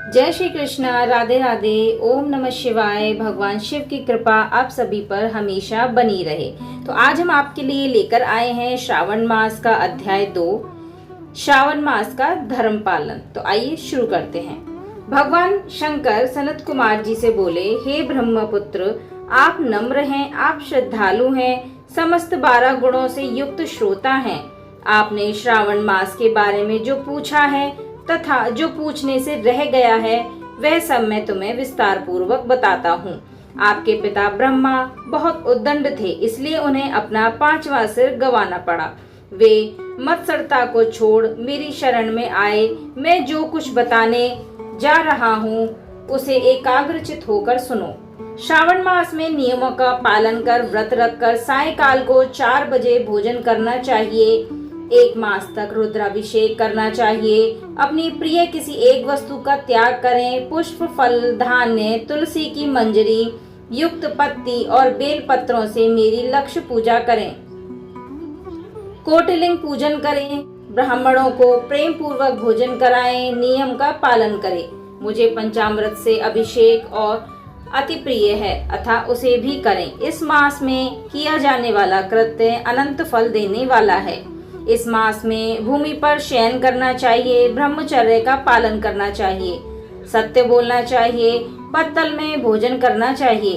जय श्री कृष्णा, राधे राधे, ओम नमः शिवाय। भगवान शिव की कृपा आप सभी पर हमेशा बनी रहे। तो आज हम आपके लिए लेकर आए हैं श्रावण मास का अध्याय 2, श्रावण मास का धर्म पालन। तो आइए शुरू करते हैं। भगवान शंकर सनत कुमार जी से बोले, हे ब्रह्मपुत्र, आप नम्र हैं, आप श्रद्धालु हैं, समस्त 12 गुणों से युक्त श्रोता हैं। आपने श्रावण मास के बारे में जो पूछा है तथा जो पूछने से रह गया है वह सब मैं तुम्हें विस्तार पूर्वक बताता हूँ। आपके पिता ब्रह्मा बहुत उद्दंड थे, इसलिए उन्हें अपना 5वां सिर गंवाना पड़ा। वे मत्सरता को छोड़ मेरी शरण में आए। मैं जो कुछ बताने जा रहा हूँ उसे एकाग्रचित होकर सुनो। श्रावण मास में नियमों का पालन कर व्रत रखकर सायंकाल को 4 बजे भोजन करना चाहिए। 1 मास तक रुद्राभिषेक करना चाहिए। अपनी प्रिय किसी एक वस्तु का त्याग करें। पुष्प, फल, धान्य, तुलसी की मंजरी युक्त पत्ती और बेल पत्रों से मेरी लक्ष्य पूजा करें। कोटिलिंग पूजन करें। ब्राह्मणों को प्रेम पूर्वक भोजन कराएं। नियम का पालन करें। मुझे पंचामृत से अभिषेक और अति प्रिय है अतः उसे भी करें। इस मास में किया जाने वाला कृत्य अनंत फल देने वाला है। इस मास में भूमि पर शयन करना चाहिए। ब्रह्मचर्य का पालन करना चाहिए। सत्य बोलना चाहिए। पत्तल में भोजन करना चाहिए।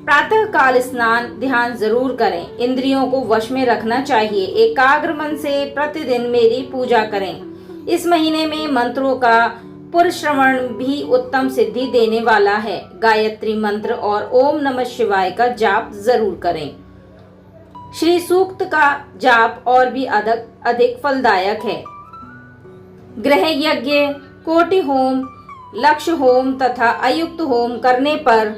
प्रातः काल स्नान ध्यान जरूर करें। इंद्रियों को वश में रखना चाहिए। एकाग्र मन से प्रतिदिन मेरी पूजा करें। इस महीने में मंत्रों का पुरश्रवण भी उत्तम सिद्धि देने वाला है। गायत्री मंत्र और ओम नमः शिवाय का जाप जरूर करें। श्री सूक्त का जाप और भी अधिक फलदायक है। ग्रह यज्ञ, कोटि होम, लक्ष्य होम तथा अयुक्त होम करने पर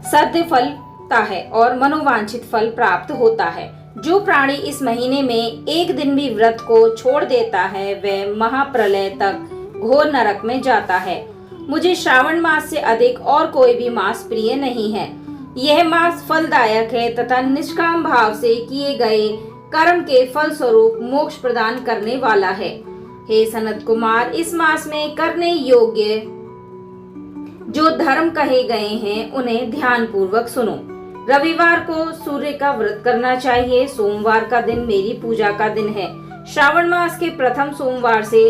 सद्य फलता है और मनोवांछित फल प्राप्त होता है। जो प्राणी इस महीने में एक दिन भी व्रत को छोड़ देता है वह महाप्रलय तक घोर नरक में जाता है। मुझे श्रावण मास से अधिक और कोई भी मास प्रिय नहीं है। यह मास फलदायक है तथा निष्काम भाव से किए गए कर्म के फल स्वरूप मोक्ष प्रदान करने वाला है। हे सनत कुमार, इस मास में करने योग्य जो धर्म कहे गए हैं उन्हें ध्यान पूर्वक सुनो। रविवार को सूर्य का व्रत करना चाहिए। सोमवार का दिन मेरी पूजा का दिन है। श्रावण मास के प्रथम सोमवार से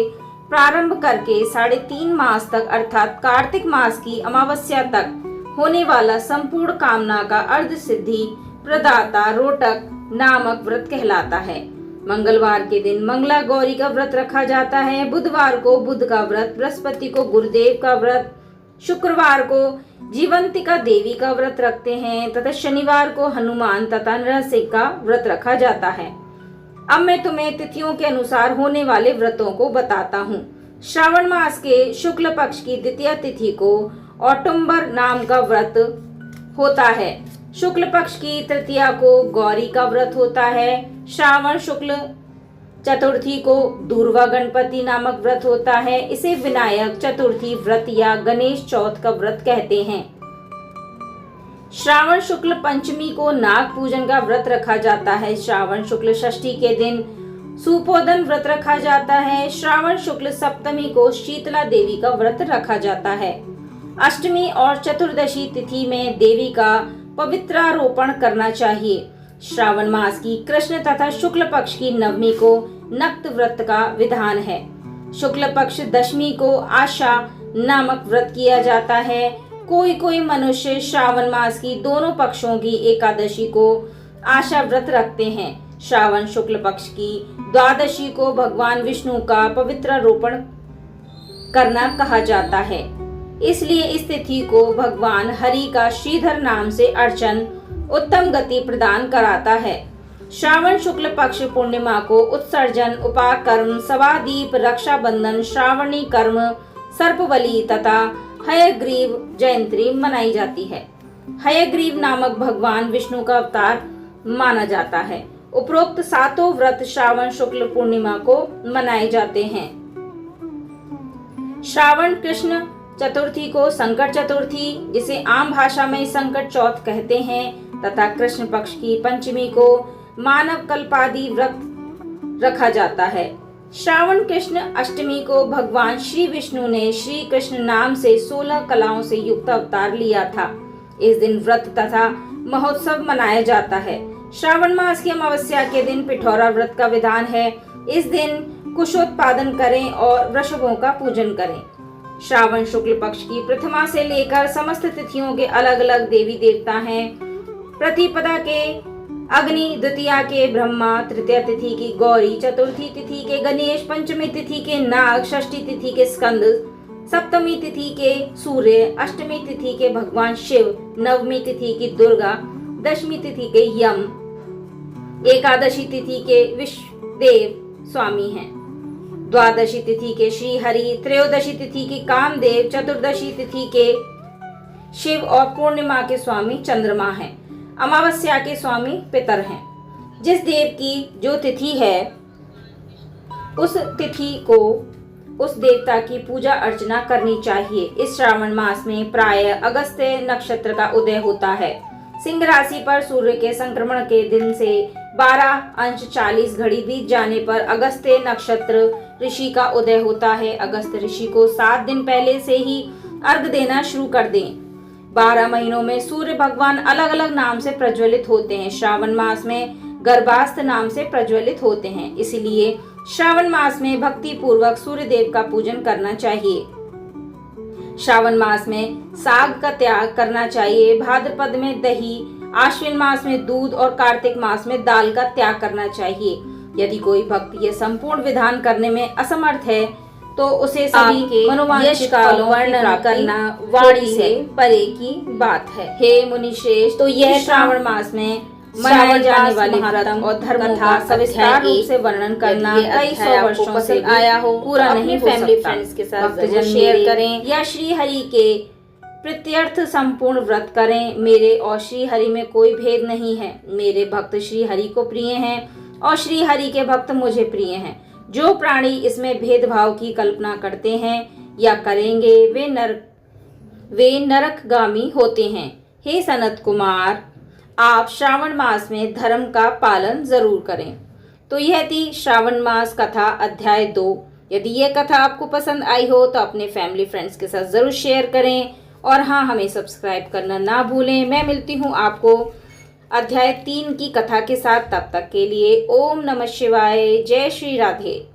प्रारंभ करके 3.5 मास तक अर्थात कार्तिक मास की अमावस्या तक होने वाला संपूर्ण कामना का अर्ध सिद्धि प्रदाता रोटक नामक व्रत कहलाता है। मंगलवार के दिन मंगला गौरी का व्रत रखा जाता है। बुधवार को बुध का व्रत, बृहस्पति को गुरुदेव का व्रत, शुक्रवार को जीवंतिका देवी का व्रत रखते हैं तथा शनिवार को हनुमान तथा नरसिंह का व्रत रखा जाता है। अब मैं तुम्हें तिथियों के अनुसार होने वाले व्रतों को बताता हूँ। श्रावण मास के शुक्ल पक्ष की द्वितीय तिथि को औटुंबर नाम का व्रत होता है। शुक्ल पक्ष की तृतीया को गौरी का व्रत होता है। श्रावण शुक्ल चतुर्थी को दूर्वा गणपति नामक व्रत होता है। इसे विनायक चतुर्थी व्रत या गणेश चौथ का व्रत कहते हैं। श्रावण शुक्ल पंचमी को नाग पूजन का व्रत रखा जाता है। श्रावण शुक्ल षष्ठी के दिन सुपोदन व्रत रखा जाता है। श्रावण शुक्ल सप्तमी को शीतला देवी का व्रत रखा जाता है। अष्टमी और चतुर्दशी तिथि में देवी का पवित्रारोपण करना चाहिए। श्रावण मास की कृष्ण तथा शुक्ल पक्ष की नवमी को नक्त व्रत का विधान है। शुक्ल पक्ष दशमी को आशा नामक व्रत किया जाता है। कोई कोई मनुष्य श्रावण मास की दोनों पक्षों की एकादशी को आशा व्रत रखते हैं। श्रावण शुक्ल पक्ष की द्वादशी को भगवान विष्णु का पवित्रारोपण करना कहा जाता है। इसलिए इस तिथि को भगवान हरि का श्रीधर नाम से अर्चन उत्तम गति प्रदान कराता है। श्रावण शुक्ल पक्ष पूर्णिमा को उत्सर्जन, उपाकर्म, सवादीप, रक्षाबंधन, श्रावणी कर्म, सर्पबलि तथा हयग्रीव जयंती मनाई जाती है। हयग्रीव नामक भगवान विष्णु का अवतार माना जाता है। उपरोक्त 7 व्रत श्रावण शुक्ल पूर्णिमा को मनाए जाते हैं। श्रावण कृष्ण चतुर्थी को संकट चतुर्थी, जिसे आम भाषा में संकट चौथ कहते हैं, तथा कृष्ण पक्ष की पंचमी को मानव कल्पादि व्रत रखा जाता है। श्रावण कृष्ण अष्टमी को भगवान श्री विष्णु ने श्री कृष्ण नाम से 16 कलाओं से युक्त अवतार लिया था। इस दिन व्रत तथा महोत्सव मनाया जाता है। श्रावण मास की अमावस्या के दिन पिठौरा व्रत का विधान है। इस दिन कुशोत्पादन करें और वृषभों का पूजन करें। श्रावण शुक्ल पक्ष की प्रथमा से लेकर समस्त तिथियों के अलग अलग देवी देवता हैं। प्रतिपदा के अग्नि, द्वितीया के ब्रह्मा, तृतीया तिथि की गौरी, चतुर्थी तिथि के गणेश, पंचमी तिथि के नाग, षष्ठी तिथि के स्कंद, सप्तमी तिथि के सूर्य, अष्टमी तिथि के भगवान शिव, नवमी तिथि की दुर्गा, दशमी तिथि के यम, एकादशी तिथि के विश्वदेव स्वामी हैं। द्वादशी तिथि के श्री हरि, त्रयोदशी तिथि की कामदेव, चतुर्दशी तिथि के शिव और पूर्णिमा के स्वामी चंद्रमा हैं। अमावस्या के स्वामी पितर हैं। जिस देव की जो तिथि है उस तिथि को उस देवता की पूजा अर्चना करनी चाहिए। इस श्रावण मास में प्रायः अगस्त्य नक्षत्र का उदय होता है। सिंह राशि पर सूर्य के संक्रमण के दिन से 12:40 घड़ी बीत जाने पर अगस्त्य नक्षत्र ऋषि का उदय होता है। अगस्त्य ऋषि को 7 दिन पहले से ही अर्घ देना शुरू कर दें। 12 महीनों में सूर्य भगवान अलग अलग नाम से प्रज्वलित होते हैं। श्रावण मास में गर्भास्थ नाम से प्रज्वलित होते हैं। इसलिए श्रावण मास में भक्ति पूर्वक सूर्य देव का पूजन करना चाहिए। श्रावण मास में साग का त्याग करना चाहिए। भाद्रपद में दही, आश्विन मास में दूध और कार्तिक मास में दाल का त्याग करना चाहिए। यदि कोई भक्त ये संपूर्ण विधान करने में असमर्थ है तो उसे सभी के मनोवांछित फलों की प्राप्ति करना वाणी से परे की बात है। हे मुनि श्रेष्ठ, तो यह श्रावण मास में मनाए जाने वाले व्रत और धर्मों का सविस्तार रूप से वर्णन करना कई 100 वर्षों से आया हो, पूरा नहीं हो फैमिली फ्रेंड्स के साथ भक्तजन शेयर करें या श्री हरि के प्रीत्यर्थ संपूर्ण व्रत करें। मेरे और श्री हरि में कोई भेद नहीं है। मेरे भक्त श्री हरि को प्रिय हैं और श्री हरि के भक्त मुझे प्रिय हैं। जो प्राणी इसमें भेदभाव की कल्पना करते हैं या करेंगे वे नरकगामी होते हैं। हे सनत कुमार, आप श्रावण मास में धर्म का पालन जरूर करें। तो यह थी श्रावण मास कथा अध्याय 2। यदि यह कथा आपको पसंद आई हो तो अपने फैमिली फ्रेंड्स के साथ जरूर शेयर करें और हाँ, हमें सब्सक्राइब करना ना भूलें। मैं मिलती हूँ आपको अध्याय 3 की कथा के साथ। तब तक के लिए ओम नमः शिवाय। जय श्री राधे।